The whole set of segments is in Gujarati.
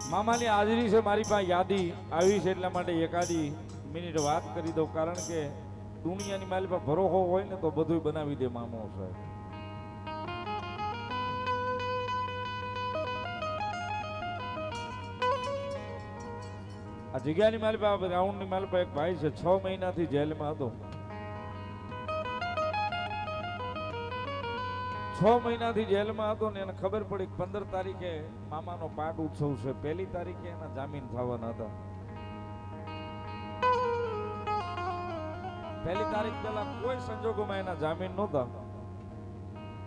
મામાની હાજરી છે મારી પાસે યાદી આવી છે એટલા માટે એકાદી મિનિટ વાત કરી દઉં કારણ કે દુનિયાની મારી પાસે ભરોસો હોય ને તો બધું બનાવી દે મામો સાહેબ. આ જગ્યાની મારી પાસે રાઉન્ડની મારી પાસે એક ભાઈ છે 6 મહિનાથી જેલમાં હતો. 6 મહિનાથી જેલમાં હતો ને એને ખબર પડી 15 તારીખે મામાનો પાટ ઉત્સવ છે, 1 તારીખે એના જામીન થવાના હતા. 1 તારીખ પહેલા કોઈ સંજોગોમાં એના જામીન નહોતા,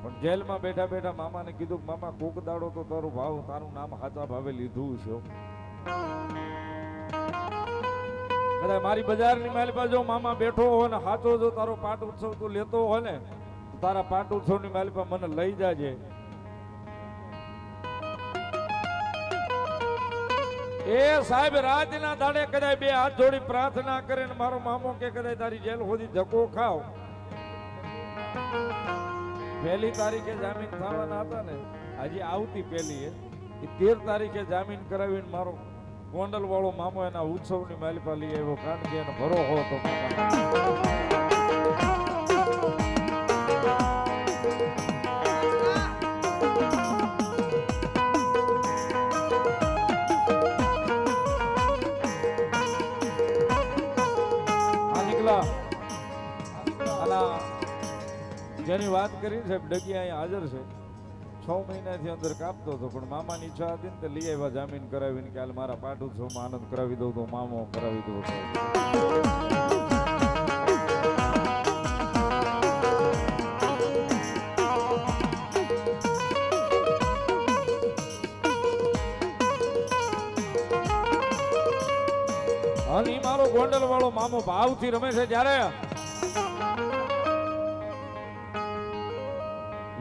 પણ જેલમાં બેઠા બેઠા મામાને કીધું મામા કોક દાડો તો તારું ભાવ તારું નામ હાચા ભાવે લીધું છે. કદાચ મારી બજારની મારી પાસે જો મામા બેઠો હોય ને હાચો જો તારો પાટ ઉત્સવ તું લેતો હોય ને તારા પાટ ઉત્સવની મારી પાસે મને લઈ જાજે. એ સાહેબ રાતના દાડે કદાચ 2 હાથ જોડી પ્રાર્થના કરે ને મારો મામો કે કદાચ તારી જેલ સુધી ધક્કો ખાવ. 1 તારીખે જામીન થવાના હતા ને હજી આવતી 1 એ 13 તારીખે જામીન કરાવીને મારો ગોંડલ વાળો મામો એના ઉત્સવની મારી પાસે લઈ આવ્યો કારણ કે એનો ભરોસો હતો. જેની વાત કરી છે ડગી અહીંયા હાજર છે. 6 મહિનાથી અંદર કાપતો હતો પણ મામાની ઈચ્છા હતી ને તે લઈ આવ્યા જામીન કરાવીને કે હાલ મારા પાટ ઉત્સવમાં આનંદ કરાવી દઉં તો મામો કરાવી દઉં. અને મારો ગોંડલ વાળો મામો ભાવથી રમે છે જ્યારે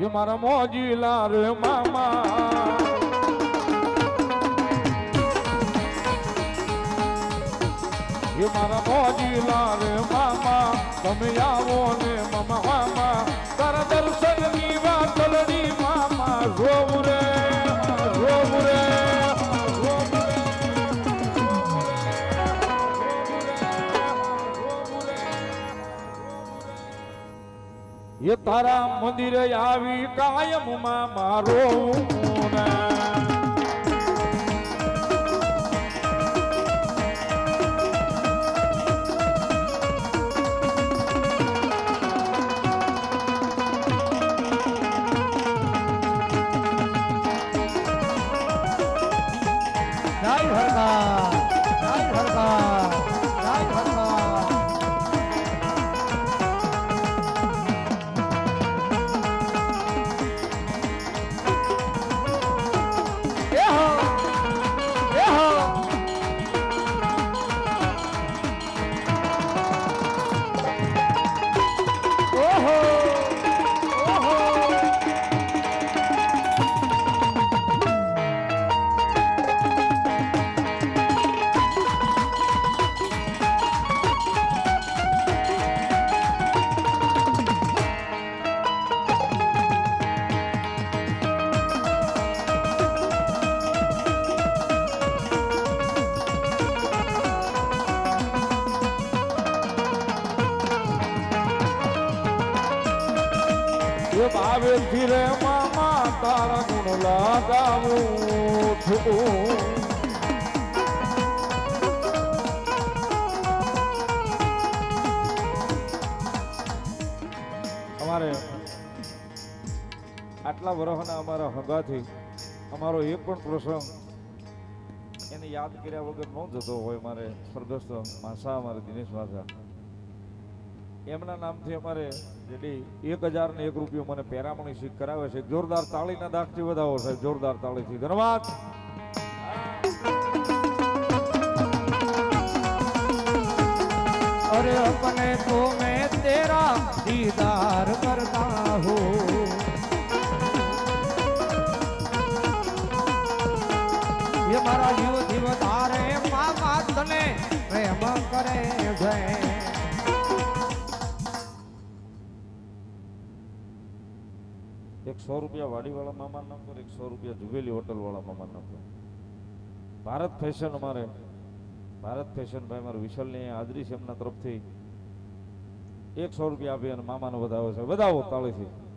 ये मारा मोजीला रे मामा ये मारा मोजीला रे मामा તમે આવો ને મામા મામા તારા દર્શન ની વાતલડી મામા જોવું રે જોવું રે ये तारा मंदिर आवी कायम में मारो भावे फिरे मामा तारा गुण लगाऊं हमारे आटला वर्षना अमारा हगाथी अमारो एक पण प्रसंग एने याद कर्या वगर न जतो होय मारे स्वर्गस्थ मासा अमारे दिनेश मासा एमना नामथी अमारे जेडी 1001 રૂપિયો મને પેરામણી શીખ કરાવે છે. જોરદાર તાળીના દાખથી વધાવો સાહેબ, જોરદાર તાળીથી. ધન્યવાદ. अरे अपने तो मैं तेरा दीदार करता हूँ ये मारा जीव जीवदारे मामा तने प्रेम करे है. एक 100 રૂપિયા વાડીવાળા મામા નામ પર, 100 રૂપિયા જુવેલી હોટલ વાળા મામા નામ પર. ભારત ફેશન અમારે ભારત ફેશન ભાઈ મારું વિશાલની હાજરી છે એમના તરફથી 100 રૂપિયા આપી અને મામાને વધાવો છે. વધાવો તાળીથી.